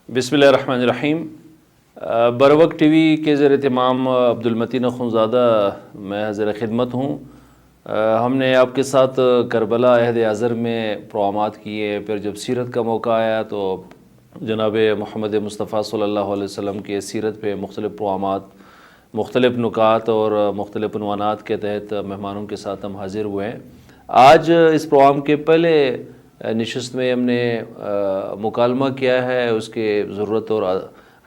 بسم اللہ الرحمن الرحیم۔ بروقت ٹی وی کے زیر اہتمام عبدالمتین اخونزادہ میں حاضر خدمت ہوں۔ ہم نے آپ کے ساتھ کربلا عہد اعظر میں پروگرامات کیے، پھر جب سیرت کا موقع آیا تو جناب محمد مصطفیٰ صلی اللہ علیہ وسلم کے سیرت پہ مختلف پروگرامات، مختلف نکات اور مختلف عنوانات کے تحت مہمانوں کے ساتھ ہم حاضر ہوئے ہیں۔ آج اس پروگرام کے پہلے نشست میں ہم نے مکالمہ کیا ہے، اس کے ضرورت اور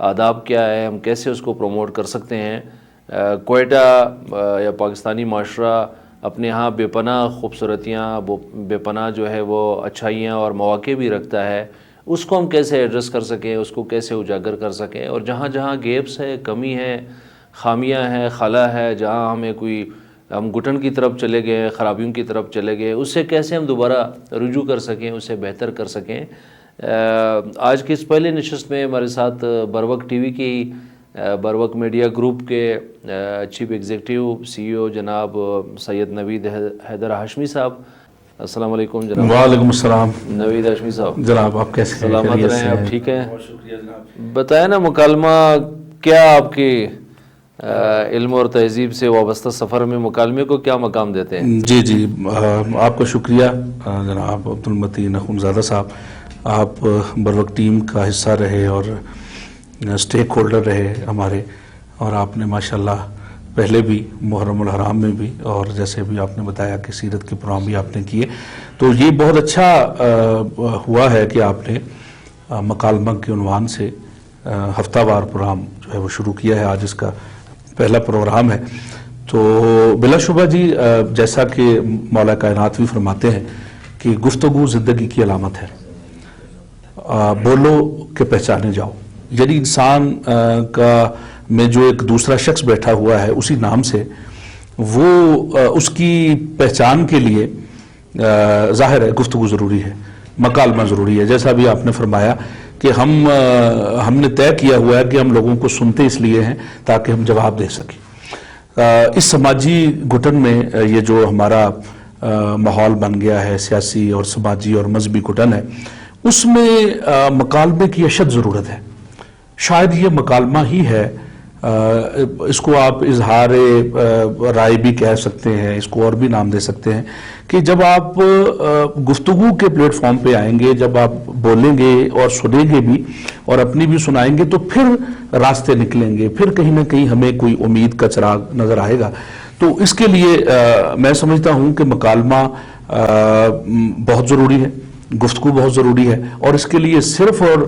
آداب کیا ہے، ہم کیسے اس کو پروموٹ کر سکتے ہیں۔ کوئٹہ یا پاکستانی معاشرہ اپنے ہاں بے پناہ خوبصورتیاں، بے پناہ جو ہے وہ اچھائیاں اور مواقع بھی رکھتا ہے، اس کو ہم کیسے ایڈریس کر سکیں، اس کو کیسے اجاگر کر سکیں، اور جہاں جہاں گیپس ہے، کمی ہے، خامیاں ہیں، خلا ہے، جہاں ہمیں ہم گھٹن کی طرف چلے گئے، خرابیوں کی طرف چلے گئے، اس سے کیسے ہم دوبارہ رجوع کر سکیں، اسے بہتر کر سکیں۔ آج کی اس پہلے نشست میں ہمارے ساتھ بروقت ٹی وی کی بروقت میڈیا گروپ کے چیف ایگزیکٹو CEO جناب سید نوید حیدر ہاشمی صاحب۔ السلام علیکم جناب۔ وعلیکم السلام نوید ہاشمی صاحب، جناب، آپ کیسے ہیں؟ سلامت رہیں، آپ ٹھیک ہیں؟ بہت شکریہ جناب۔ بتائیں نا، مکالمہ کیا آپ کی علم اور تہذیب سے وابستہ سفر میں مکالمے کو کیا مقام دیتے ہیں؟ جی آپ کا شکریہ جناب عبدالمتین اخونزادہ صاحب، آپ بروقت ٹیم کا حصہ رہے اور اسٹیک ہولڈر رہے ہمارے، اور آپ نے ماشاءاللہ پہلے بھی محرم الحرام میں بھی، اور جیسے بھی آپ نے بتایا کہ سیرت کے پروگرام بھی آپ نے کیے، تو یہ بہت اچھا ہوا ہے کہ آپ نے مکالمہ کے عنوان سے ہفتہ وار پروگرام جو ہے وہ شروع کیا ہے۔ آج اس کا پہلا پروگرام ہے، تو بلا شبہ جی جیسا کہ مولا کائنات بھی فرماتے ہیں کہ گفتگو زندگی کی علامت ہے، بولو کہ پہچانے جاؤ، یعنی انسان کا میں جو ایک دوسرا شخص بیٹھا ہوا ہے اسی نام سے، وہ اس کی پہچان کے لیے ظاہر ہے گفتگو ضروری ہے، مکالمہ ضروری ہے۔ جیسا بھی آپ نے فرمایا کہ ہم نے طے کیا ہوا ہے کہ ہم لوگوں کو سنتے اس لیے ہیں تاکہ ہم جواب دے سکیں۔ اس سماجی گھٹن میں یہ جو ہمارا ماحول بن گیا ہے، سیاسی اور سماجی اور مذہبی گھٹن ہے، اس میں مکالمے کی اشد ضرورت ہے۔ شاید یہ مکالمہ ہی ہے، اس کو آپ اظہار رائے بھی کہہ سکتے ہیں، اس کو اور بھی نام دے سکتے ہیں، کہ جب آپ گفتگو کے پلیٹ فارم پہ آئیں گے، جب آپ بولیں گے اور سنیں گے بھی اور اپنی بھی سنائیں گے، تو پھر راستے نکلیں گے، پھر کہیں نہ کہیں ہمیں کوئی امید کا چراغ نظر آئے گا۔ تو اس کے لیے میں سمجھتا ہوں کہ مکالمہ بہت ضروری ہے، گفتگو بہت ضروری ہے، اور اس کے لیے صرف اور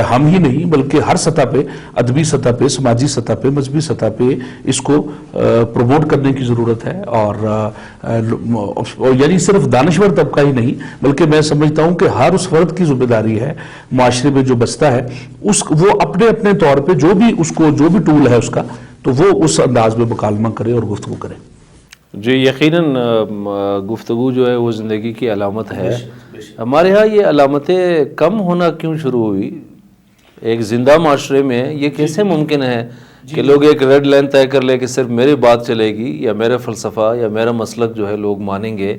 ہم ہی نہیں بلکہ ہر سطح پہ، ادبی سطح پہ، سماجی سطح پہ، مذہبی سطح پہ اس کو پروموٹ کرنے کی ضرورت ہے، اور یعنی صرف دانشور طبقہ ہی نہیں بلکہ میں سمجھتا ہوں کہ ہر اس فرد کی ذمہ داری ہے معاشرے میں جو بستا ہے، وہ اپنے اپنے طور پہ جو بھی ٹول ہے اس کا، تو وہ اس انداز میں مکالمہ کرے اور گفتگو کرے۔ جی یقیناً گفتگو جو ہے وہ زندگی کی علامت ہے۔ ہمارے ہاں یہ علامتیں کم ہونا کیوں شروع ہوئی؟ ایک زندہ معاشرے میں یہ کیسے ممکن ہے کہ لوگ ایک ریڈ لائن طے کر لے کہ صرف میری بات چلے گی، یا میرا فلسفہ یا میرا مسلک جو ہے لوگ مانیں گے،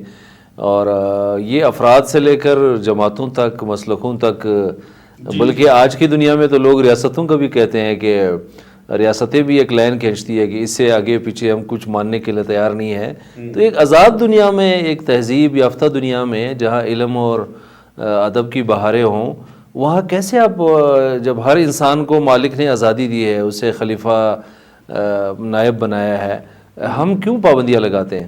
اور یہ افراد سے لے کر جماعتوں تک، مسلکوں تک، بلکہ آج کی دنیا میں تو لوگ ریاستوں کا بھی کہتے ہیں کہ ریاستیں بھی ایک لائن کھینچتی ہے کہ اس سے آگے پیچھے ہم کچھ ماننے کے لیے تیار نہیں ہے۔ تو ایک آزاد دنیا میں، ایک تہذیب یافتہ دنیا میں جہاں علم اور ادب کی بہاریں ہوں، وہاں کیسے آپ، جب ہر انسان کو مالک نے آزادی دی ہے، اسے خلیفہ نائب بنایا ہے، ہم کیوں پابندیاں لگاتے ہیں؟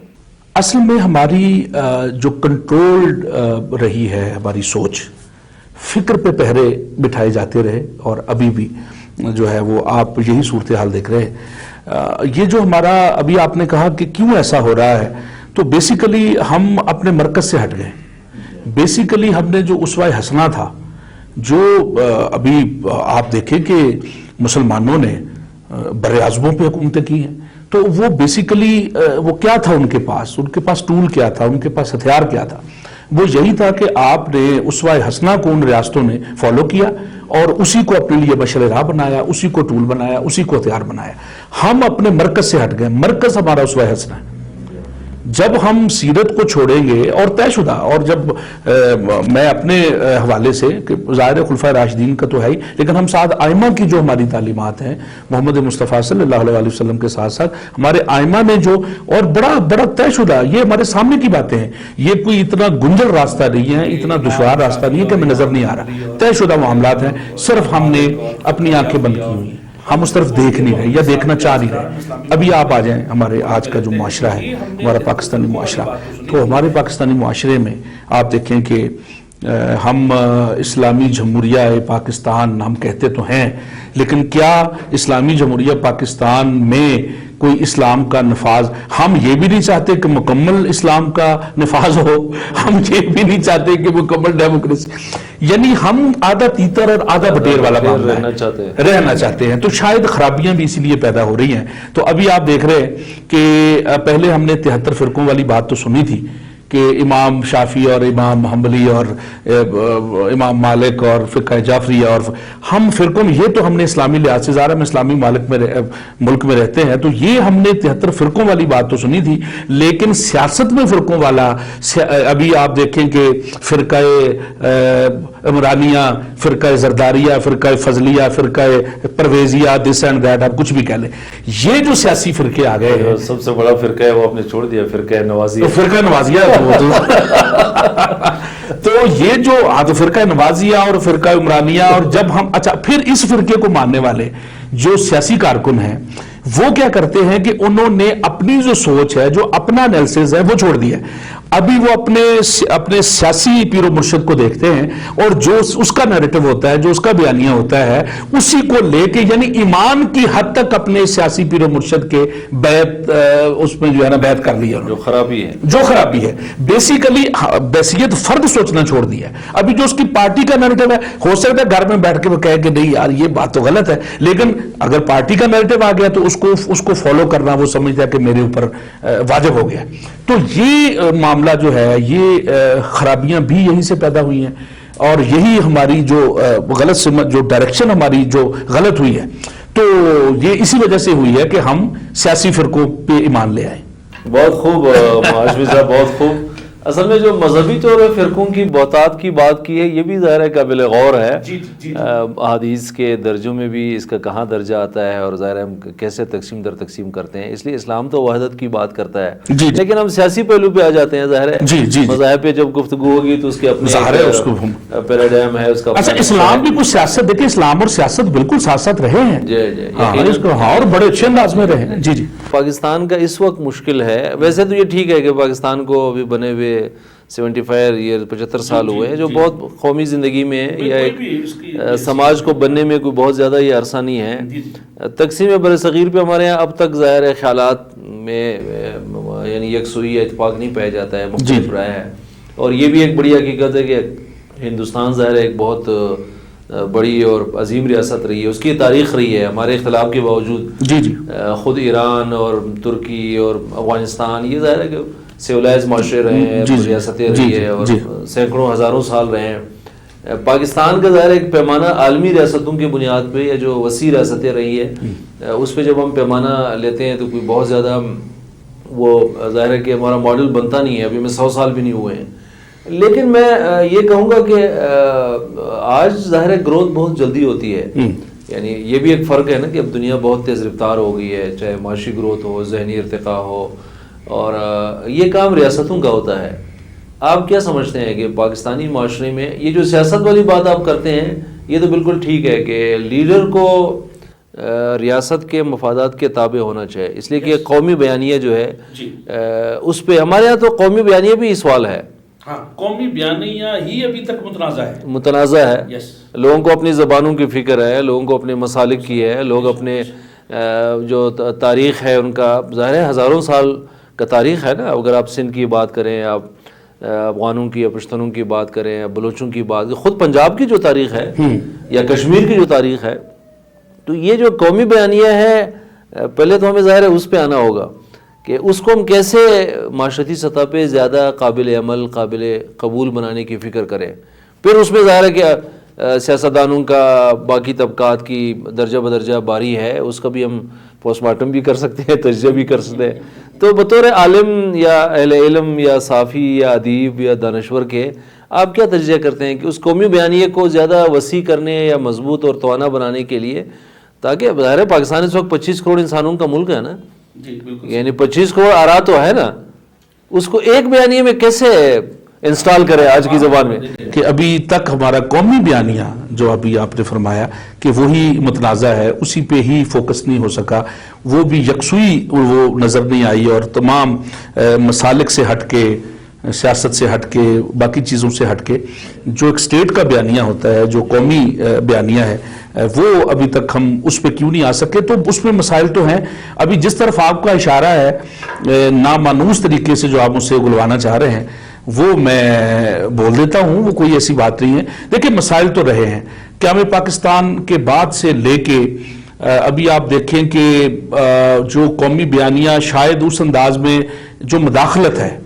اصل میں ہماری جو کنٹرولڈ رہی ہے ہماری سوچ، فکر پہ پہرے بٹھائے جاتے رہے، اور ابھی بھی جو ہے وہ آپ یہی صورتحال دیکھ رہے ہیں۔ یہ جو ہمارا ابھی آپ نے کہا کہ کیوں ایسا ہو رہا ہے، تو بیسیکلی ہم اپنے مرکز سے ہٹ گئے۔ بیسیکلی ہم نے جو اسوہ حسنہ تھا، جو ابھی آپ دیکھیں کہ مسلمانوں نے بر اعظموں پہ حکومتیں کی ہیں، تو وہ بیسیکلی وہ کیا تھا ان کے پاس ٹول کیا تھا، ان کے پاس ہتھیار کیا تھا؟ وہ یہی تھا کہ آپ نے اسوہ حسنہ کو ان ریاستوں نے فالو کیا اور اسی کو اپنے لیے بشر راہ بنایا، اسی کو ٹول بنایا، اسی کو ہتھیار بنایا۔ ہم اپنے مرکز سے ہٹ گئے، مرکز ہمارا اسوہ حسنہ ہے۔ جب ہم سیرت کو چھوڑیں گے اور طے شدہ، اور جب میں اپنے حوالے سے کہ ظاہر خلفائے راشدین کا تو ہے ہی، لیکن ہم ساتھ آئمہ کی جو ہماری تعلیمات ہیں محمد مصطفیٰ صلی اللہ علیہ وسلم کے ساتھ ساتھ ہمارے آئمہ نے جو، اور بڑا طے شدہ، یہ ہمارے سامنے کی باتیں ہیں، یہ کوئی اتنا گنجل راستہ نہیں ہے، اتنا دشوار راستہ نہیں ہے کہ ہمیں نظر نہیں آ رہا، طے شدہ معاملات ہیں، صرف ہم نے اپنی آنکھیں بند کی ہوئی ہیں، ہم اس طرف دیکھ نہیں رہے یا دیکھنا چاہ نہیں رہے۔ ابھی آپ آ جائیں ہمارے آج کا جو معاشرہ ہے، ہمارا پاکستانی معاشرہ، تو ہمارے پاکستانی معاشرے میں آپ دیکھیں کہ ہم اسلامی جمہوریہ پاکستان ہم کہتے تو ہیں، لیکن کیا اسلامی جمہوریہ پاکستان میں کوئی اسلام کا نفاذ؟ ہم یہ بھی نہیں چاہتے کہ مکمل اسلام کا نفاذ ہو، ہم یہ بھی نہیں چاہتے کہ مکمل ڈیموکریسی، یعنی ہم آدھا تیتر اور آدھا بٹیر والا معاملہ رہنا چاہتے ہیں، تو شاید خرابیاں بھی اسی لیے پیدا ہو رہی ہیں۔ تو ابھی آپ دیکھ رہے ہیں کہ پہلے ہم نے 73 فرقوں والی بات تو سنی تھی کہ امام شافعی اور امام حنبلی اور امام مالک اور فقہ جعفریہ، اور ہم فرقوں میں، یہ تو ہم نے اسلامی لحاظ سے، ظاہر ہم اسلامی ملک میں رہتے ہیں، تو یہ ہم نے 73 فرقوں والی بات تو سنی تھی، لیکن سیاست میں فرقوں والا ابھی آپ دیکھیں کہ فرقہ عمرانیہ، فرقہ زرداریہ، فرقہ فضلیہ، فرقہ پرویزیہ، دس اینڈ دیٹ، آپ کچھ بھی کہہ لیں، یہ جو سیاسی فرقے آ گئے ہیں، سب سے بڑا فرقہ ہے وہ آپ نے چھوڑ دیا، فرقہ نوازیہ، فرقہ نوازیہ تو یہ جو فرقہ نوازیہ اور فرقہ عمرانیہ، اور جب ہم اچھا پھر اس فرقے کو ماننے والے جو سیاسی کارکن ہیں وہ کیا کرتے ہیں کہ انہوں نے اپنی جو سوچ ہے، جو اپنا انالیسز ہے، وہ چھوڑ دیا۔ ابھی وہ اپنے سیاسی پیر و مرشد کو دیکھتے ہیں، اور جو اس کا نیریٹو ہوتا ہے، جو اس کا بیانیہ ہوتا ہے، اسی کو لے کے یعنی ایمان کی حد تک اپنے سیاسی پیر و مرشد کے بیعت اس میں جو ہے نا بیعت کر لیا، جو خرابی ہے بیسیکلی بیسیت فرد سوچنا چھوڑ دیا ہے۔ ابھی جو اس کی پارٹی کا نیریٹو ہے، ہو سکتا ہے گھر میں بیٹھ کے وہ کہے کہ نہیں یار یہ بات تو غلط ہے، لیکن اگر پارٹی کا نیریٹو آ گیا تو اس کو فالو کرنا وہ سمجھتا ہے کہ میرے اوپر واجب ہو گیا۔ تو یہ معاملہ جو ہے، یہ خرابیاں بھی یہیں سے پیدا ہوئی ہیں، اور یہی ہماری جو غلط سمت، جو ڈائریکشن ہماری جو غلط ہوئی ہے، تو یہ اسی وجہ سے ہوئی ہے کہ ہم سیاسی فرقوں پہ ایمان لے آئے۔ بہت خوب ہاشمی صاحب، بہت خوب۔ اصل میں جو مذہبی طور پر فرقوں کی بہتات کی بات کی ہے، یہ بھی ظاہر ہے قابل غور ہے۔ احادیث کے درجوں میں بھی اس کا کہاں درجہ آتا ہے، اور ظاہر ہے ہم کیسے تقسیم در تقسیم کرتے ہیں، اس لیے اسلام تو وحدت کی بات کرتا ہے، لیکن ہم سیاسی پہلو پہ آ جاتے ہیں۔ ظاہر ہے مذاہب پہ جب گفتگو ہوگی تو اس کے اپنے پیراڈائم ہے، اس کا اچھا اسلام بھی کچھ سیاست، دیکھیں اسلام اور سیاست بالکل ساتھ ساتھ رہے ہیں، اور بڑے اچھے انداز میں رہے ہیں۔ جی پاکستان کا اس وقت مشکل ہے، ویسے تو یہ ٹھیک ہے کہ پاکستان کو ابھی بنے ہوئے 75 سال ہوئے ہیں، جو بہت قومی زندگی میں یا ایک سماج کو بننے میں کوئی بہت زیادہ یہ عرصہ نہیں ہے۔ تقسیم برصغیر پہ ہمارے یہاں اب تک ظاہر ہے خیالات میں یعنی یکسوئی یا اتفاق نہیں پایا جاتا ہے، مختلف رائے ہے، اور یہ بھی ایک بڑی حقیقت ہے کہ ہندوستان ظاہر ہے ایک بہت بڑی اور عظیم ریاست رہی ہے، اس کی تاریخ رہی ہے ہمارے اختلاف کے باوجود۔ خود ایران اور ترکی اور افغانستان یہ ظاہر ہے کہ سیولائز معاشرے رہے ہیں، ریاستیں رہی ہے، اور سینکڑوں ہزاروں سال رہے ہیں۔ پاکستان کا ظاہر ایک پیمانہ عالمی ریاستوں کی بنیاد پہ، یا جو وسیع ریاستیں رہی ہے اس پہ جب ہم پیمانہ لیتے ہیں تو کوئی بہت زیادہ وہ ظاہر ہے کہ ہمارا ماڈل بنتا نہیں ہے، ابھی میں 100 سال بھی نہیں ہوئے ہیں۔ لیکن میں یہ کہوں گا کہ آج ظاہر ہے گروتھ بہت جلدی ہوتی ہے، یعنی یہ بھی ایک فرق ہے نا کہ اب دنیا بہت تیز رفتار ہو گئی ہے، چاہے معاشی گروتھ ہو، ذہنی ارتقاء ہو، اور یہ کام ریاستوں کا ہوتا ہے۔ آپ کیا سمجھتے ہیں کہ پاکستانی معاشرے میں یہ جو سیاست والی بات آپ کرتے ہیں، یہ تو بالکل ٹھیک ہے کہ لیڈر کو ریاست کے مفادات کے تابع ہونا چاہیے، اس لیے کہ قومی بیانیہ جو ہے اس پہ ہمارے یہاں تو قومی بیانیہ بھی سوال ہے۔ قومی بیانیہ ہی ابھی تک متنازع ہے۔ لوگوں کو اپنی زبانوں کی فکر ہے، لوگوں کو اپنے مسالک کی ہے، لوگ اپنے جو تاریخ ہے ان کا ظاہر ہے ہزاروں سال کا تاریخ ہے نا۔ اگر آپ سندھ کی بات کریں، آپ افغانوں کی یا پشتونوں کی بات کریں، یا بلوچوں کی بات، خود پنجاب کی جو تاریخ ہے یا کشمیر کی جو تاریخ ہے، تو یہ جو قومی بیانیہ ہے پہلے تو ہمیں ظاہر ہے اس پہ آنا ہوگا کہ اس کو ہم کیسے معاشرتی سطح پہ زیادہ قابل عمل، قابل قبول بنانے کی فکر کریں۔ پھر اس میں ظاہر ہے کہ سیاستدانوں کا باقی طبقات کی درجہ بدرجہ باری ہے، اس کا بھی ہم پوسٹ مارٹم بھی کر سکتے ہیں، تجزیہ بھی کر سکتے ہیں. تو بطور عالم یا اہل علم یا صحافی یا ادیب یا دانشور کے آپ کیا تجزیہ کرتے ہیں کہ اس قومی بیانیے کو زیادہ وسیع کرنے یا مضبوط اور توانا بنانے کے لیے، تاکہ ظاہر پاکستان اس وقت 25 کروڑ انسانوں کا ملک ہے نا، جی بالکل، یعنی 25 کروڑ آرا تو ہے نا، اس کو ایک بیانیے میں کیسے انسٹال کرے آج کی زبان میں؟ کہ ابھی تک ہمارا قومی بیانیہ جو ابھی آپ نے فرمایا کہ وہی متنازع ہے، اسی پہ ہی فوکس نہیں ہو سکا، وہ بھی یکسوئی وہ نظر نہیں آئی، اور تمام مسالک سے ہٹ کے، سیاست سے ہٹ کے، باقی چیزوں سے ہٹ کے جو ایک سٹیٹ کا بیانیہ ہوتا ہے، جو قومی بیانیہ ہے، وہ ابھی تک ہم اس پہ کیوں نہیں آ سکے. تو اس میں مسائل تو ہیں. ابھی جس طرف آپ کا اشارہ ہے نامانوس طریقے سے جو آپ مجھ سے گلوانا چاہ رہے ہیں، وہ میں بول دیتا ہوں، وہ کوئی ایسی بات نہیں ہے. دیکھیں مسائل تو رہے ہیں قیام پاکستان کے بعد سے لے کے ابھی آپ دیکھیں کہ جو قومی بیانیہ شاید اس انداز میں جو مداخلت ہے،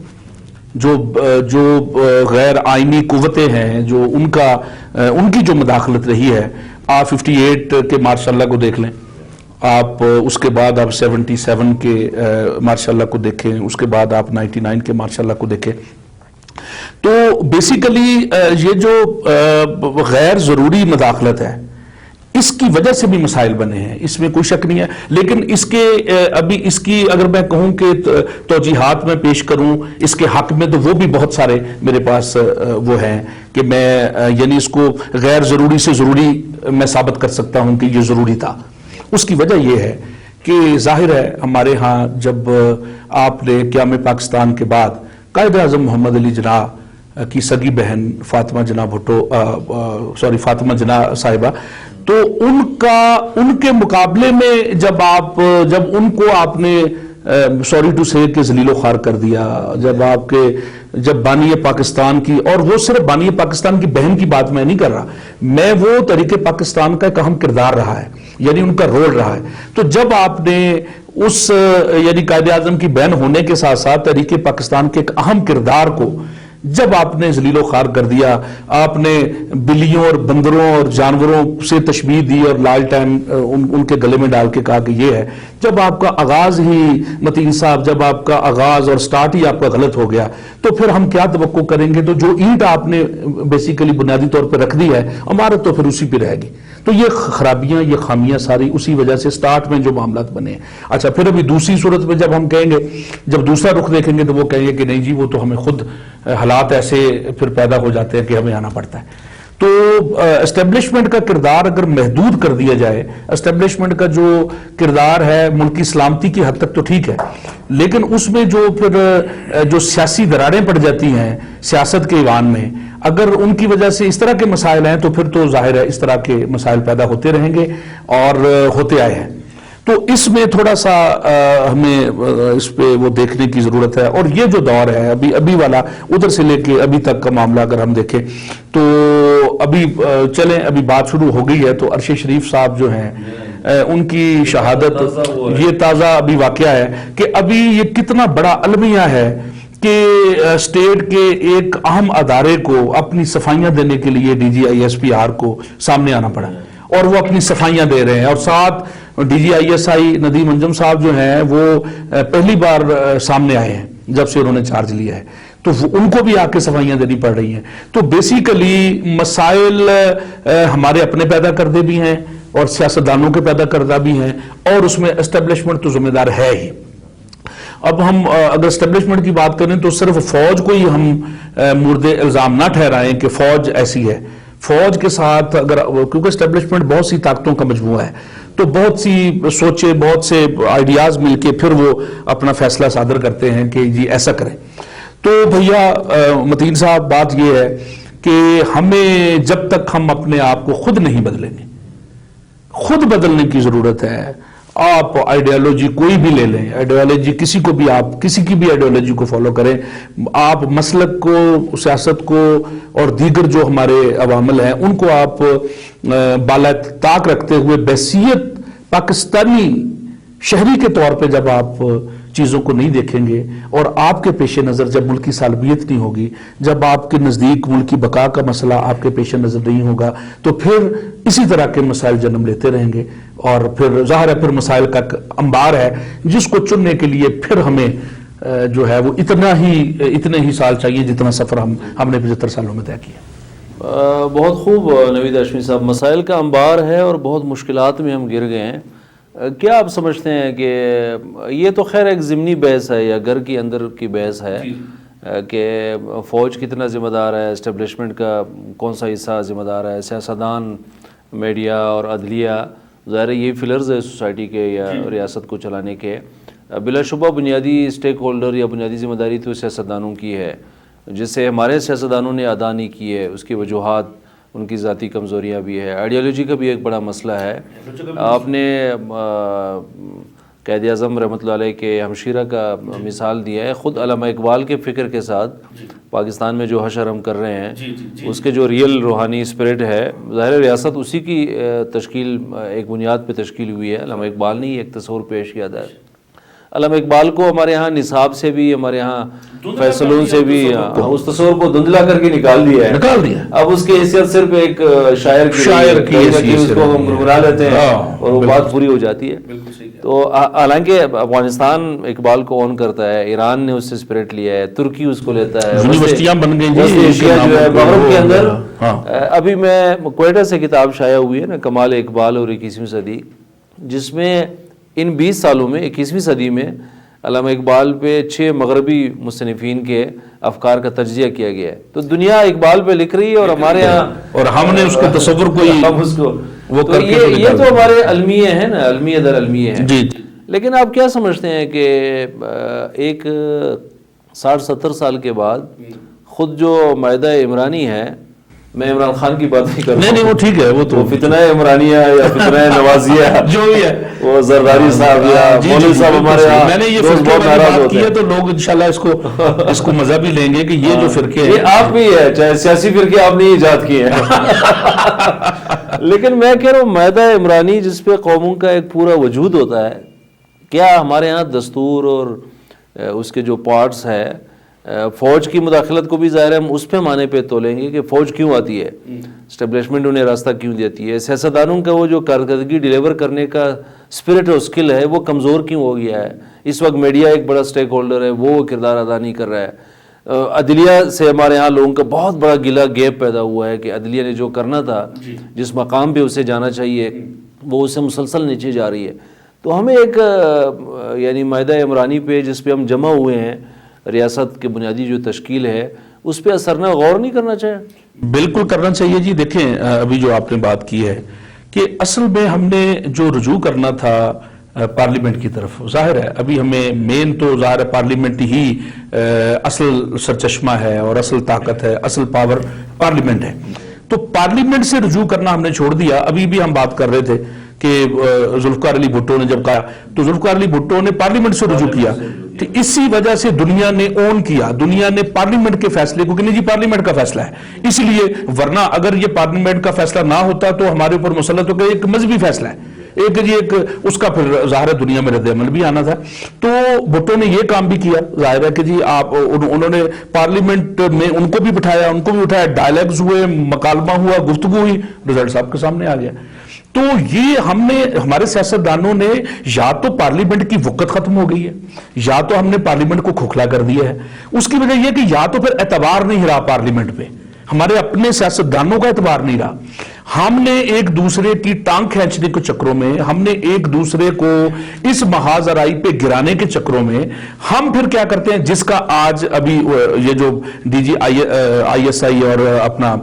جو غیر آئینی قوتیں ہیں، جو ان کی جو مداخلت رہی ہے، آپ 58 کے مارشاء اللہ کو دیکھ لیں، آپ اس کے بعد آپ 77 کے مارشاء اللہ کو دیکھیں، اس کے بعد آپ 99 کے مارشاء اللہ کو دیکھیں. تو بیسیکلی یہ جو غیر ضروری مداخلت ہے، اس کی وجہ سے بھی مسائل بنے ہیں، اس میں کوئی شک نہیں ہے. لیکن اس کے ابھی اس کی اگر میں کہوں کہ توجیحات میں پیش کروں اس کے حق میں، تو وہ بھی بہت سارے میرے پاس وہ ہیں کہ میں یعنی اس کو غیر ضروری سے ضروری میں ثابت کر سکتا ہوں کہ یہ ضروری تھا. اس کی وجہ یہ ہے کہ ظاہر ہے ہمارے ہاں جب آپ نے قیام پاکستان کے بعد قائد اعظم محمد علی جناح کی سگی بہن فاطمہ جناح بھٹو فاطمہ جناح صاحبہ، تو ان کے مقابلے میں جب ان کو آپ نے سوری ٹو سے کہ ذلیل و خوار کر دیا، جب بانی پاکستان کی، اور وہ صرف بانی پاکستان کی بہن کی بات میں نہیں کر رہا، میں وہ تحریک پاکستان کا ایک اہم کردار رہا ہے، یعنی ان کا رول رہا ہے. تو جب آپ نے اس یعنی قائد اعظم کی بہن ہونے کے ساتھ ساتھ تحریک پاکستان کے ایک اہم کردار کو جب آپ نے ذلیل و خوار کر دیا، آپ نے بلیوں اور بندروں اور جانوروں سے تشبیہ دی اور لالٹین ان کے گلے میں ڈال کے کہا کہ یہ ہے، جب آپ کا آغاز ہی متین صاحب، جب آپ کا آغاز اور سٹارٹ ہی آپ کا غلط ہو گیا، تو پھر ہم کیا توقع کریں گے؟ تو جو اینٹ آپ نے بیسیکلی بنیادی طور پہ رکھ دی ہے، عمارت تو پھر اسی پہ رہے گی. تو یہ خرابیاں، یہ خامیاں ساری اسی وجہ سے سٹارٹ میں جو معاملات بنے ہیں. اچھا پھر ابھی دوسری صورت میں جب ہم کہیں گے، جب دوسرا رخ دیکھیں گے، تو وہ کہیں گے کہ نہیں جی وہ تو ہمیں خود حالات ایسے پھر پیدا ہو جاتے ہیں کہ ہمیں آنا پڑتا ہے. تو اسٹیبلشمنٹ کا کردار اگر محدود کر دیا جائے، اسٹیبلشمنٹ کا جو کردار ہے ملکی سلامتی کی حد تک تو ٹھیک ہے، لیکن اس میں جو پھر جو سیاسی دراڑیں پڑ جاتی ہیں سیاست کے ایوان میں، اگر ان کی وجہ سے اس طرح کے مسائل ہیں، تو پھر تو ظاہر ہے اس طرح کے مسائل پیدا ہوتے رہیں گے اور ہوتے آئے ہیں. تو اس میں تھوڑا سا ہمیں اس پہ وہ دیکھنے کی ضرورت ہے. اور یہ جو دور ہے ابھی والا، ادھر سے لے کے ابھی تک کا معاملہ اگر ہم دیکھیں تو ابھی چلیں، ابھی بات شروع ہو گئی ہے تو عرش شریف صاحب جو ہیں ان کی شہادت، یہ تازہ ابھی واقعہ ہے کہ ابھی یہ کتنا بڑا المیہ ہے کہ اسٹیٹ کے ایک اہم ادارے کو اپنی صفائیاں دینے کے لیے DGISPR کو سامنے آنا پڑا، اور وہ اپنی صفائیاں دے رہے ہیں. اور ساتھ DGISI ندیم انجم صاحب جو ہیں وہ پہلی بار سامنے آئے ہیں جب سے انہوں نے چارج لیا ہے، تو ان کو بھی آ کے صفائیاں دینی پڑ رہی ہیں. تو بیسیکلی مسائل ہمارے اپنے پیدا کردے بھی ہیں اور سیاستدانوں کے پیدا کردہ بھی ہیں، اور اس میں اسٹیبلشمنٹ تو ذمہ دار ہے ہی. اب ہم اگر اسٹیبلشمنٹ کی بات کریں تو صرف فوج کو ہی ہم مورد الزام نہ ٹھہرائیں کہ فوج ایسی ہے. فوج کے ساتھ اگر، کیونکہ اسٹیبلشمنٹ بہت سی طاقتوں کا مجموعہ ہے، تو بہت سی سوچے، بہت سے آئیڈیاز مل کے پھر وہ اپنا فیصلہ صادر کرتے ہیں کہ جی ایسا کریں. تو بھیا متین صاحب بات یہ ہے کہ ہمیں جب تک ہم اپنے آپ کو خود نہیں بدلیں گے، خود بدلنے کی ضرورت ہے. آپ آئیڈیالوجی کوئی بھی لے لیں، آئیڈیالوجی کسی کو بھی، آپ کسی کی بھی آئیڈیالوجی کو فالو کریں، آپ مسلک کو، سیاست کو اور دیگر جو ہمارے عوامل ہیں ان کو آپ بالا طاق رکھتے ہوئے بحیثیت پاکستانی شہری کے طور پہ جب آپ چیزوں کو نہیں دیکھیں گے اور آپ کے پیش نظر جب ملک کی سالمیت نہیں ہوگی، جب آپ کے نزدیک ملک کی بقا کا مسئلہ آپ کے پیش نظر نہیں ہوگا، تو پھر اسی طرح کے مسائل جنم لیتے رہیں گے، اور پھر ظاہر ہے پھر مسائل کا انبار ہے جس کو چننے کے لیے پھر ہمیں جو ہے وہ اتنے ہی سال چاہیے جتنا سفر ہم نے 75 سالوں میں طے کیا۔ بہت خوب نوید ہاشمی صاحب، مسائل کا انبار ہے اور بہت مشکلات میں ہم گر گئے ہیں۔ کیا آپ سمجھتے ہیں کہ یہ تو خیر ایک ضمنی بحث ہے یا گھر کی اندر کی بحث ہے کہ فوج کتنا ذمہ دار ہے، اسٹیبلشمنٹ کا کون سا حصہ ذمہ دار ہے، سیاستدان، میڈیا اور عدلیہ، ظاہر ہے یہ فلرز ہے سوسائٹی کے یا ریاست کو چلانے کے۔ بلا شبہ بنیادی اسٹیک ہولڈر یا بنیادی ذمہ داری تو سیاستدانوں کی ہے، جس سے ہمارے سیاستدانوں نے ادا نہیں کی ہے، اس کی وجوہات ان کی ذاتی کمزوریاں بھی ہے، آئیڈیالوجی کا بھی ایک بڑا مسئلہ ہے۔ آپ نے قائد اعظم رحمۃ اللہ علیہ کے ہمشیرہ کا مثال دیا ہے، خود علامہ اقبال کے فکر کے ساتھ پاکستان میں جو حشر ہم کر رہے ہیں اس کے جو ریئل روحانی اسپرٹ ہے، ظاہر ریاست اسی کی تشکیل ایک بنیاد پہ تشکیل ہوئی ہے، علامہ اقبال نے ایک تصور پیش کیا تھا۔ علامہ اقبال کو ہمارے ہاں نصاب سے بھی، ہمارے ہاں فیصلوں سے بھی اس تصور کو دھندلا کر کے نکال دیا ہے۔ اب اس کی حیثیت صرف ایک شاعر کی اس کو ہم بنا لیتے ہیں اور وہ بات پوری ہو جاتی ہے۔ تو حالانکہ افغانستان اقبال کو اون کرتا ہے، ایران نے اس سے اسپرٹ لیا ہے، ترکی اس کو لیتا ہے، یونیورسٹیاں بن گئی ایشیا جو ہے مغرب کے اندر۔ ابھی میں کوئٹہ سے کتاب شائع ہوئی ہے نا، کمال اقبال اور 21ویں صدی، جس میں ان 20 سالوں میں 21ویں صدی میں علامہ اقبال پہ 6 مغربی مصنفین کے افکار کا تجزیہ کیا گیا ہے۔ تو دنیا اقبال پہ لکھ رہی ہے اور ہمارے ہاں اور ہم نے اس کو تصور کو یہ تو ہمارے المیہ ہیں نا، المیہ در المیہ ہیں۔ لیکن آپ کیا سمجھتے ہیں کہ ایک 60-70 سال کے بعد خود جو معاہدہ عمرانی ہے، میں عمران خان کی بات نہیں کر رہا ہوں، نہیں وہ ٹھیک ہے، وہ تو فتنہ عمرانیہ یا فتنہ نوازیہ جو بھی ہے، وہ زرداری صاحب یا مولوی صاحب ہمارے یہاں میں نے یہ فرقے کی بات کی ہے تو لوگ انشاءاللہ اس کو مزہ بھی لیں گے کہ یہ جو فرقے ہیں، یہ آپ بھی ہے، چاہے سیاسی فرقے آپ نے ایجاد کیے ہیں۔ لیکن میں کہہ رہا ہوں معاہدہ عمرانی جس پہ قوموں کا ایک پورا وجود ہوتا ہے، کیا ہمارے ہاں دستور اور اس کے جو پارٹس ہے، فوج کی مداخلت کو بھی ظاہر ہم اس پیمانے پہ تولیں گے کہ فوج کیوں آتی ہے، اسٹیبلشمنٹ انہیں راستہ کیوں دیتی ہے، سیاستدانوں کا وہ جو کارکردگی ڈیلیور کرنے کا اسپرٹ اور اسکل ہے وہ کمزور کیوں ہو گیا ہے۔ اس وقت میڈیا ایک بڑا سٹیک ہولڈر ہے، وہ کردار ادا نہیں کر رہا ہے۔ عدلیہ سے ہمارے ہاں لوگوں کا بہت بڑا گلا گیپ پیدا ہوا ہے کہ عدلیہ نے جو کرنا تھا، جس مقام پہ اسے جانا چاہیے، وہ اسے مسلسل نیچے جا رہی ہے۔ تو ہمیں ایک یعنی معاہدہ عمرانی پہ جس پہ ہم جمع ہوئے ہیں، ریاست کے بنیادی جو تشکیل ہے، اس پہ اثرنا غور نہیں کرنا چاہیے؟ بالکل کرنا چاہیے جی۔ دیکھیں ابھی جو آپ نے بات کی ہے کہ اصل میں ہم نے جو رجوع کرنا تھا پارلیمنٹ کی طرف، ظاہر ہے ابھی ہمیں مین تو ظاہر ہے پارلیمنٹ ہی اصل سرچشمہ ہے اور اصل طاقت ہے، اصل پاور پارلیمنٹ ہے۔ تو پارلیمنٹ سے رجوع کرنا ہم نے چھوڑ دیا۔ ابھی بھی ہم بات کر رہے تھے کہ ذوالفقار علی بھٹو نے جب کہا تو ذوالفقار علی بھٹو نے پارلیمنٹ سے رجوع کیا، تو اسی وجہ سے دنیا نے اون کیا، دنیا نے پارلیمنٹ کے فیصلے کو کہ نہیں جی پارلیمنٹ کا فیصلہ ہے، اس لیے ورنہ اگر یہ پارلیمنٹ کا فیصلہ نہ ہوتا تو ہمارے اوپر مسلط ہو گیا ایک مذہبی فیصلہ ہے، ایک اس کا پھر ظاہر ہے دنیا میں رد عمل بھی آنا تھا۔ تو بھٹو نے یہ کام بھی کیا، ظاہر ہے کہ جی آپ انہوں نے پارلیمنٹ میں ان کو بھی بٹھایا، ان کو بھی اٹھایا، ڈائلیگز ہوئے، مکالمہ ہوا، گفتگو ہوئی، رزلٹ صاحب کے سامنے آ گیا۔ تو یہ ہمارے سیاستدانوں نے یا تو پارلیمنٹ کی وقت ختم ہو گئی ہے، یا تو ہم نے پارلیمنٹ کو کھوکھلا کر دیا ہے۔ اس کی وجہ یہ کہ یا تو پھر اعتبار نہیں رہا پارلیمنٹ پہ، ہمارے اپنے سیاستدانوں کا اعتبار نہیں رہا، ہم نے ایک دوسرے کی ٹانگ کھینچنے کے چکروں میں، ہم نے ایک دوسرے کو اس محاذ آرائی پہ گرانے کے چکروں میں ہم پھر کیا کرتے ہیں، جس کا آج ابھی یہ جو D G I S I اور اپنا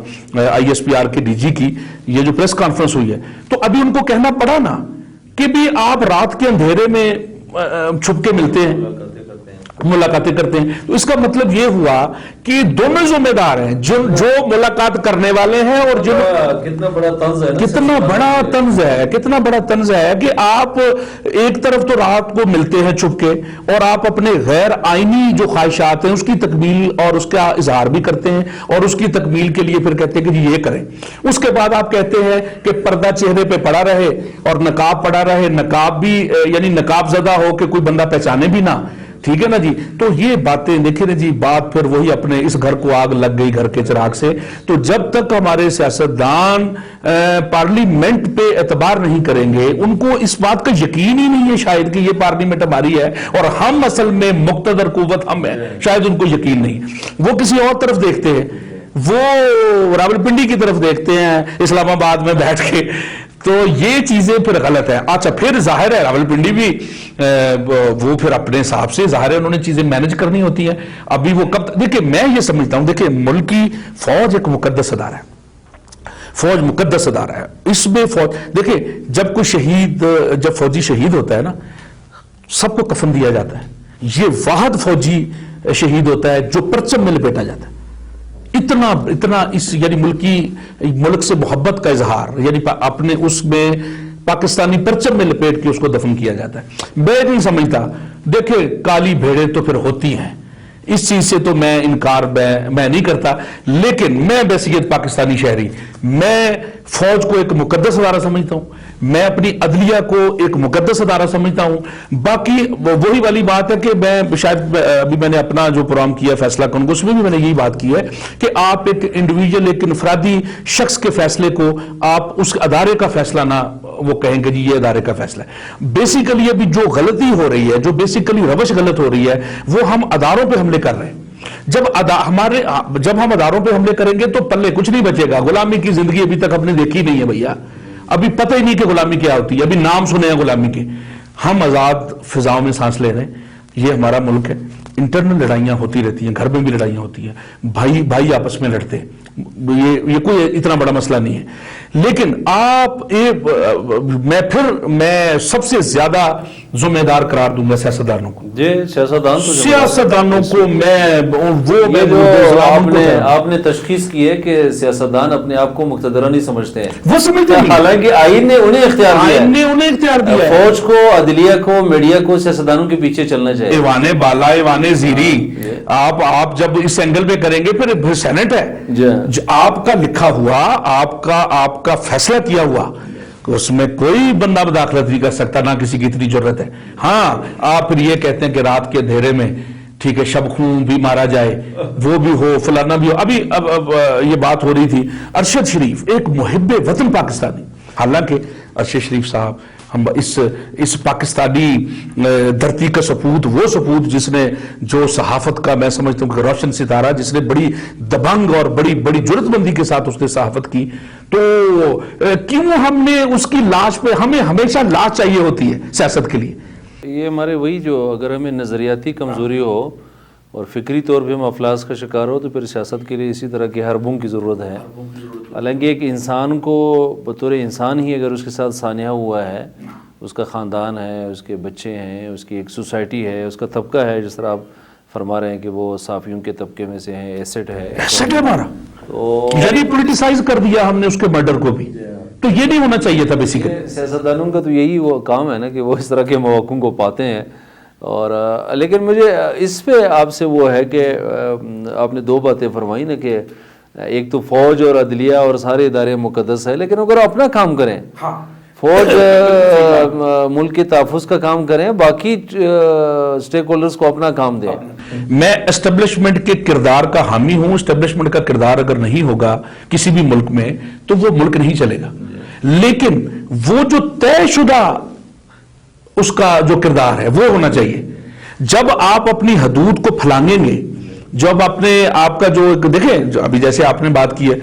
آئی ایس پی آر کے ڈی جی کی یہ جو پریس کانفرنس ہوئی ہے، تو ابھی ان کو کہنا پڑا نا کہ بھی آپ رات کے اندھیرے میں چھپ کے ملتے ہیں، ملاقاتیں کرتے ہیں، تو اس کا مطلب یہ ہوا کہ دونوں ذمہ دار ہیں، جو ملاقات کرنے والے ہیں اور جو کتنا بڑا طنز ہے، کتنا بڑا طنز ہے کہ آپ ایک طرف تو رات کو ملتے ہیں چھپ کے اور آپ اپنے غیر آئینی جو خواہشات ہیں اس کی تکمیل اور اس کا اظہار بھی کرتے ہیں اور اس کی تکمیل کے لیے پھر کہتے ہیں کہ جی یہ کریں، اس کے بعد آپ کہتے ہیں کہ پردہ چہرے پہ پڑا رہے اور نقاب پڑا رہے، نقاب بھی یعنی نقاب زدہ ہو کہ کوئی بندہ پہچانے بھی نہ، ٹھیک ہے نا جی. تو یہ باتیں دیکھیں نا جی, بات پھر وہی اپنے اس گھر کو آگ لگ گئی گھر کے چراغ سے. تو جب تک ہمارے سیاستدان پارلیمنٹ پہ اعتبار نہیں کریں گے, ان کو اس بات کا یقین ہی نہیں ہے شاید کہ یہ پارلیمنٹ ہماری ہے اور ہم اصل میں مقتدر قوت ہم ہیں, شاید ان کو یقین نہیں. وہ کسی اور طرف دیکھتے ہیں, وہ راولپنڈی کی طرف دیکھتے ہیں اسلام آباد میں بیٹھ کے. تو یہ چیزیں پھر غلط ہیں. اچھا پھر ظاہر ہے راولپنڈی بھی وہ پھر اپنے حساب سے ظاہر ہے انہوں نے چیزیں مینج کرنی ہوتی ہیں. ابھی وہ کب, دیکھیں میں یہ سمجھتا ہوں, دیکھیں ملک کی فوج ایک مقدس ادارہ ہے, فوج مقدس ادارہ ہے. اس میں فوج دیکھیں جب کوئی شہید, جب فوجی شہید ہوتا ہے نا, سب کو کفن دیا جاتا ہے. یہ واحد فوجی شہید ہوتا ہے جو پرچم میں لپیٹا جاتا ہے. اتنا اس یعنی ملک سے محبت کا اظہار, یعنی اپنے اس میں پاکستانی پرچم میں لپیٹ کے اس کو دفن کیا جاتا ہے. میں نہیں سمجھتا, دیکھیں کالی بھیڑیں تو پھر ہوتی ہیں, اس چیز سے تو میں انکار میں نہیں کرتا, لیکن میں بحیثیت پاکستانی شہری میں فوج کو ایک مقدس ادارہ سمجھتا ہوں, میں اپنی عدلیہ کو ایک مقدس ادارہ سمجھتا ہوں. باقی وہی والی بات ہے کہ میں شاید ابھی میں نے اپنا جو پروگرام کیا فیصلہ کنگو, اس میں بھی میں نے یہی بات کی ہے کہ آپ ایک انڈیویجول, ایک انفرادی شخص کے فیصلے کو آپ اس ادارے کا فیصلہ نہ وہ کہیں گے جی یہ ادارے کا فیصلہ ہے. بیسیکلی ابھی جو غلطی ہو رہی ہے, جو بیسیکلی روش غلط ہو رہی ہے, وہ ہم اداروں پہ حملے کر رہے ہیں. جب ہم اداروں پہ حملے کریں گے تو پلے کچھ نہیں بچے گا. غلامی کی زندگی ابھی تک ہم نے دیکھی نہیں ہے بھیا, ابھی پتہ ہی نہیں کہ غلامی کیا ہوتی ہے, ابھی نام سنے ہیں غلامی کے. ہم آزاد فضاؤں میں سانس لے رہے ہیں, یہ ہمارا ملک ہے. انٹرنل لڑائیاں ہوتی رہتی ہیں, گھر میں بھی لڑائیاں ہوتی ہیں, بھائی آپس میں لڑتے ہیں, یہ کوئی اتنا بڑا مسئلہ نہیں ہے. لیکن میں سب سے زیادہ ذمہ دار قرار دوں گا سیاستدانوں کو. جی سیاستدانوں کو آپ نے تشخیص کی ہے کہ سیاستدان اپنے آپ کو مقتدرہ نہیں سمجھتے ہیں, وہ سمجھتے ہیں, حالانکہ آئین نے انہیں اختیار دیا ہے. فوج کو, عدلیہ کو, میڈیا کو سیاستدانوں کے پیچھے چلنا چاہیے. ایوانے بالا ایوانے زیری, آپ جب اس اینگل پہ کریں گے پھر سینٹ ہے, آپ کا لکھا ہوا, آپ کا فیصلہ کیا ہوا, اس میں کوئی بندہ مداخلت نہیں کر سکتا, نہ کسی کی اتنی ضرورت ہے. ہاں آپ پھر یہ کہتے ہیں کہ رات کے اندھیرے میں ٹھیک ہے شب خون بھی مارا جائے, وہ بھی ہو, فلانا بھی ہو. ابھی اب یہ بات ہو رہی تھی, ارشد شریف ایک محب وطن پاکستانی, حالانکہ ارشد شریف صاحب ہم اس پاکستانی دھرتی کا سپوت, وہ سپوت جس نے جو صحافت کا میں سمجھتا ہوں کہ روشن ستارہ, جس نے بڑی دبنگ اور بڑی جرت مندی کے ساتھ اس نے صحافت کی, تو کیوں ہم نے اس کی لاش پہ, ہمیں ہمیشہ لاش چاہیے ہوتی ہے سیاست کے لیے. یہ ہمارے وہی جو اگر ہمیں نظریاتی کمزوری ہو اور فکری طور پہ ہم افلاس کا شکار ہو تو پھر سیاست کے لیے اسی طرح کے حربوں کی ضرورت ہے. حالانکہ ایک انسان کو بطور انسان ہی اگر اس کے ساتھ سانحہ ہوا ہے, اس کا خاندان ہے, اس کے بچے ہیں, اس کی ایک سوسائٹی ہے, اس کا طبقہ ہے, جس طرح آپ فرما رہے ہیں کہ وہ صحافیوں کے طبقے میں سے ہیں, ایسٹ ہے ہمارا, تو یعنی پولیٹیسائز کر دیا ہم نے اس کے مرڈر کو بھی. تو یہ نہیں ہونا چاہیے تھا بیسیکلی. سیاستدانوں کا تو یہی وہ کام ہے نا کہ وہ اس طرح کے مواقعوں کو پاتے ہیں. اور لیکن مجھے اس پہ آپ سے وہ ہے کہ آپ نے دو باتیں فرمائی نا کہ ایک تو فوج اور عدلیہ اور سارے ادارے مقدس ہے, لیکن اگر اپنا کام کریں, فوج ملک کے تحفظ کا کام کریں, باقی اسٹیک ہولڈرز کو اپنا کام دیں. میں اسٹیبلشمنٹ کے کردار کا حامی ہوں. اسٹیبلشمنٹ کا کردار اگر نہیں ہوگا کسی بھی ملک میں تو وہ ملک نہیں چلے گا. لیکن وہ جو طے شدہ اس کا جو کردار ہے وہ ہونا چاہیے. جب آپ اپنی حدود کو پھلانگیں گے, جب آپ کا جو دیکھیں ابھی جیسے آپ نے بات کی ہے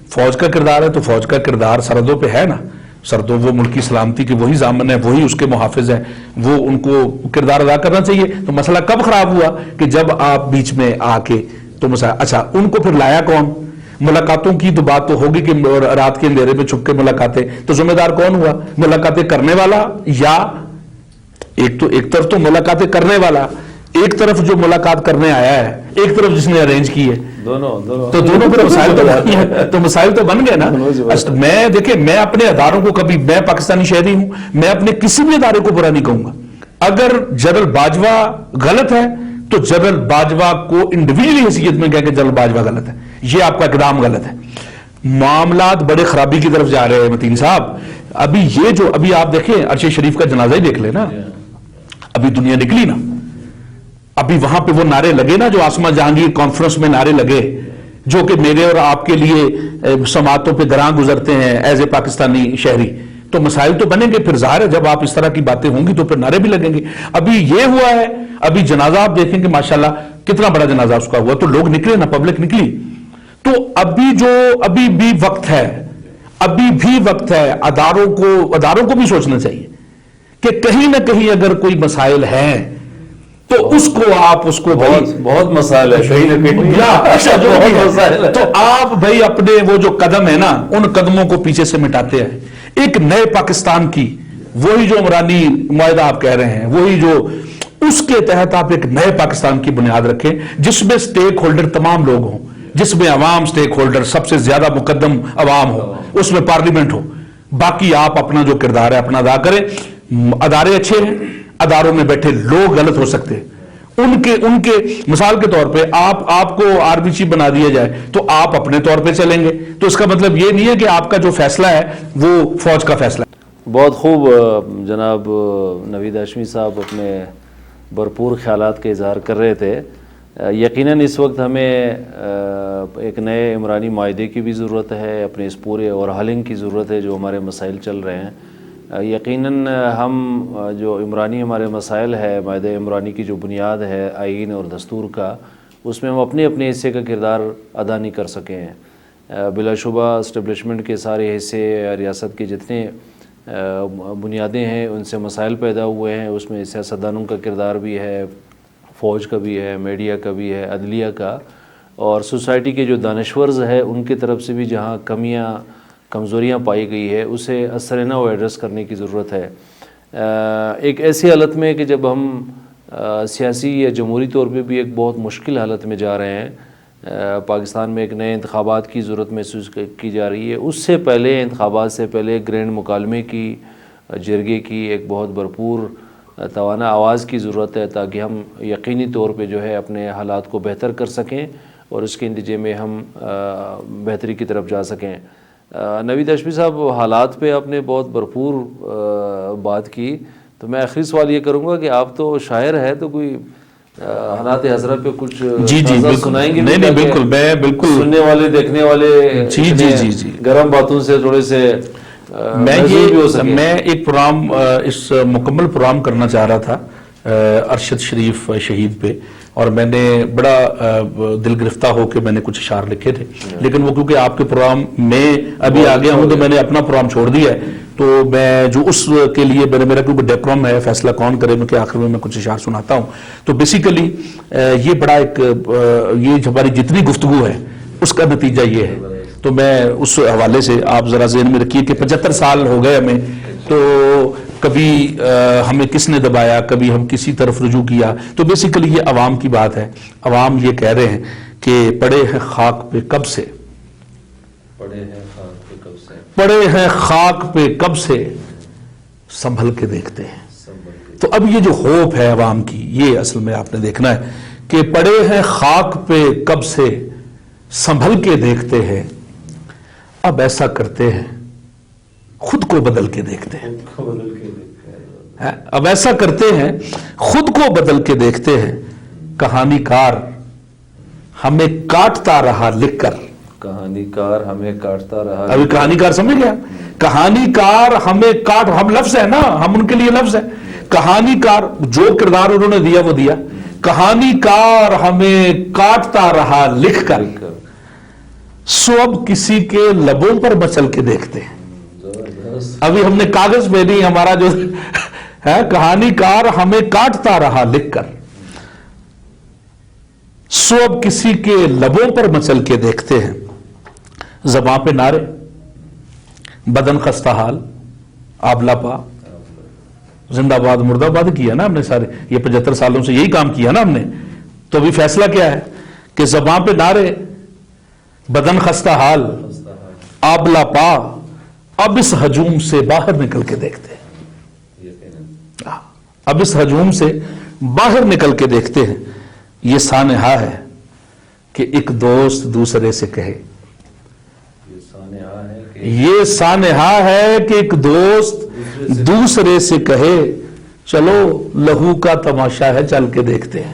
فوج کا کردار ہے, تو فوج کا کردار سرحدوں پہ ہے نا, سرحدوں وہ ملکی سلامتی کے وہی ضامن ہے, وہی اس کے محافظ ہیں, وہ ان کو کردار ادا کرنا چاہیے. تو مسئلہ کب خراب ہوا کہ جب آپ بیچ میں آ کے تو اچھا ان کو پھر لایا کون؟ ملاقاتوں کی تو بات تو ہوگی کہ رات کے اندھیرے میں چھپ کے ملاقاتیں, تو ذمہ دار کون ہوا؟ ملاقاتیں کرنے والا, یا ایک طرف تو ملاقاتیں کرنے والا, ایک طرف جو ملاقات کرنے آیا ہے, ایک طرف جس نے ارینج کی ہے, تو دونوں پہ مسائل تو بن گئے نا. میں دیکھیں میں اپنے اداروں کو کبھی, میں پاکستانی شہری ہوں, میں اپنے کسی بھی ادارے کو برا نہیں کہوں گا. اگر جنرل باجوہ غلط ہے تو جنرل باجوہ کو انڈیویجولی حیثیت میں کہہ کہ جنرل باجوہ غلط ہے, یہ آپ کا اقدام غلط ہے. معاملات بڑے خرابی کی طرف جا رہے ہیں متین صاحب. ابھی آپ دیکھیں ارشد شریف کا جنازہ ہی دیکھ لیں نا, ابھی دنیا نکلی نا, ابھی وہاں پہ وہ نعرے لگے نا جو آسما جہانگیر کانفرنس میں نعرے لگے، جو کہ میرے اور آپ کے لیے سماعتوں پہ گراں گزرتے ہیں ایز اے پاکستانی شہری، تو مسائل تو بنیں گے. پھر ظاہر ہے جب آپ اس طرح کی باتیں ہوں گی تو پھر نعرے بھی لگیں گے. ابھی یہ ہوا ہے، ابھی جنازہ آپ دیکھیں کہ ماشاءاللہ کتنا بڑا جنازہ اس کا ہوا، تو لوگ نکلے نا، پبلک نکلی. تو ابھی بھی وقت ہے، ابھی بھی وقت ہے. اداروں کو بھی سوچنا چاہیے کہ کہیں نہ کہیں اگر کوئی مسائل ہیں تو اس کو بہت مسائل ہے کہیں نہ کہیں. تو آپ بھائی اپنے وہ جو قدم ہے نا ان قدموں کو پیچھے سے مٹاتے ہیں. ایک نئے پاکستان کی، وہی جو عمرانی معاہدہ آپ کہہ رہے ہیں، وہی جو اس کے تحت آپ ایک نئے پاکستان کی بنیاد رکھیں جس میں سٹیک ہولڈر تمام لوگ ہوں، جس میں عوام سٹیک ہولڈر سب سے زیادہ مقدم عوام ہو، اس میں پارلیمنٹ ہو. باقی آپ اپنا جو کردار ہے اپنا ادا کریں. ادارے اچھے ہیں، اداروں میں بیٹھے لوگ غلط ہو سکتے ہیں. ان کے مثال کے طور پہ آپ کو آر بی چیف بنا دیا جائے تو آپ اپنے طور پہ چلیں گے، تو اس کا مطلب یہ نہیں ہے کہ آپ کا جو فیصلہ ہے وہ فوج کا فیصلہ ہے. بہت خوب جناب نوید ہاشمی صاحب اپنے بھرپور خیالات کا اظہار کر رہے تھے. یقیناً اس وقت ہمیں ایک نئے عمرانی معاہدے کی بھی ضرورت ہے، اپنے اس پورے اور حلنگ کی ضرورت ہے جو ہمارے مسائل چل رہے ہیں. یقیناً ہم جو عمرانی ہمارے مسائل ہے، معاہدہ عمرانی کی جو بنیاد ہے آئین اور دستور کا، اس میں ہم اپنے حصے کا کردار ادا نہیں کر سکے ہیں. بلا شبہ اسٹیبلشمنٹ کے سارے حصے، ریاست کے جتنے بنیادیں ہیں ان سے مسائل پیدا ہوئے ہیں. اس میں سیاستدانوں کا کردار بھی ہے، فوج کا بھی ہے، میڈیا کا بھی ہے، عدلیہ کا، اور سوسائٹی کے جو دانشورز ہے ان کی طرف سے بھی جہاں کمزوریاں پائی گئی ہے اسے اثرنہ و ایڈریس کرنے کی ضرورت ہے. ایک ایسی حالت میں کہ جب ہم سیاسی یا جمہوری طور پہ بھی ایک بہت مشکل حالت میں جا رہے ہیں، پاکستان میں ایک نئے انتخابات کی ضرورت محسوس کی جا رہی ہے. اس سے پہلے، انتخابات سے پہلے گرینڈ مکالمے کی، جرگے کی ایک بہت بھرپور توانا آواز کی ضرورت ہے تاکہ ہم یقینی طور پہ جو ہے اپنے حالات کو بہتر کر سکیں اور اس کے نتیجے میں ہم بہتری کی طرف جا سکیں. نوید ہاشمی صاحب، حالات پہ آپ نے بہت بھرپور بات کی، تو میں آخری سوال یہ کروں گا کہ آپ تو شاعر ہیں، تو کوئی حالات حضرت پہ کچھ سنائیں گے؟ نہیں بالکل، میں بالکل سننے والے دیکھنے والے جی گرم باتوں سے تھوڑے سے میں ایک پروگرام، اس مکمل پروگرام کرنا چاہ رہا تھا ارشد شریف شہید پہ، اور میں نے بڑا دل گرفتہ ہو کے میں نے کچھ اشعار لکھے تھے، لیکن وہ کیونکہ آپ کے پروگرام میں ابھی آ گیا ہوں تو میں نے اپنا پروگرام چھوڑ دیا ہے. تو میں جو اس کے لیے میرا کیونکہ ڈیکورم ہے، فیصلہ کون کرے میں کہ آخر میں کچھ اشعار سناتا ہوں. تو بیسیکلی یہ بڑا ایک یہ ہماری جتنی گفتگو ہے اس کا نتیجہ یہ ہے. تو میں اس حوالے سے آپ ذرا ذہن میں رکھیے کہ 75 سال ہو گئے ہمیں، تو کبھی ہمیں کس نے دبایا، کبھی ہم کسی طرف رجوع کیا. تو بیسیکلی یہ عوام کی بات ہے. عوام یہ کہہ رہے ہیں کہ پڑے ہیں خاک پہ کب سے، پڑے ہیں خاک پہ کب سے، سنبھل کے دیکھتے ہیں. تو اب یہ جو ہوپ ہے عوام کی، یہ اصل میں آپ نے دیکھنا ہے کہ پڑے ہیں خاک پہ کب سے، سنبھل کے دیکھتے ہیں. اب ایسا کرتے ہیں خود کو بدل کے دیکھتے ہیں. اب ایسا کرتے ہیں خود کو بدل کے دیکھتے ہیں. کہانی کار ہمیں کاٹتا رہا لکھ کر. کہانی کار ہمیں کاٹتا رہا. ابھی کہانی کار سمجھ گیا؟ کہانی کار ہمیں ہم لفظ ہے نا، ہم ان کے لیے لفظ ہے. کہانی کار جو کردار انہوں نے دیا وہ دیا. کہانی کار ہمیں کاٹتا رہا لکھ کر، سو اب کسی کے لبوں پر مچل کے دیکھتے ہیں. ابھی ہم نے کاغذ پہ نہیں، ہمارا جو ہے کہانی کار ہمیں کاٹتا رہا لکھ کر، سو اب کسی کے لبوں پر مچل کے دیکھتے ہیں. زباں پہ نعرے، بدن خستہ حال، آبلہ پا، زندہ باد مردہ باد کیا نا ہم نے سارے، یہ 75 سالوں سے یہی کام کیا نا ہم نے. تو ابھی فیصلہ کیا ہے کہ زباں پہ نعرے، بدن خستہ حال، آبلہ پا، اب اس ہجوم سے باہر نکل کے دیکھتے ہیں. اب اس ہجوم سے باہر نکل کے دیکھتے ہیں. یہ سانحہ ہے کہ ایک دوست دوسرے سے کہے، یہ سانحہ ہے کہ ایک دوست دوسرے سے کہے، چلو لہو کا تماشا ہے چل کے دیکھتے ہیں.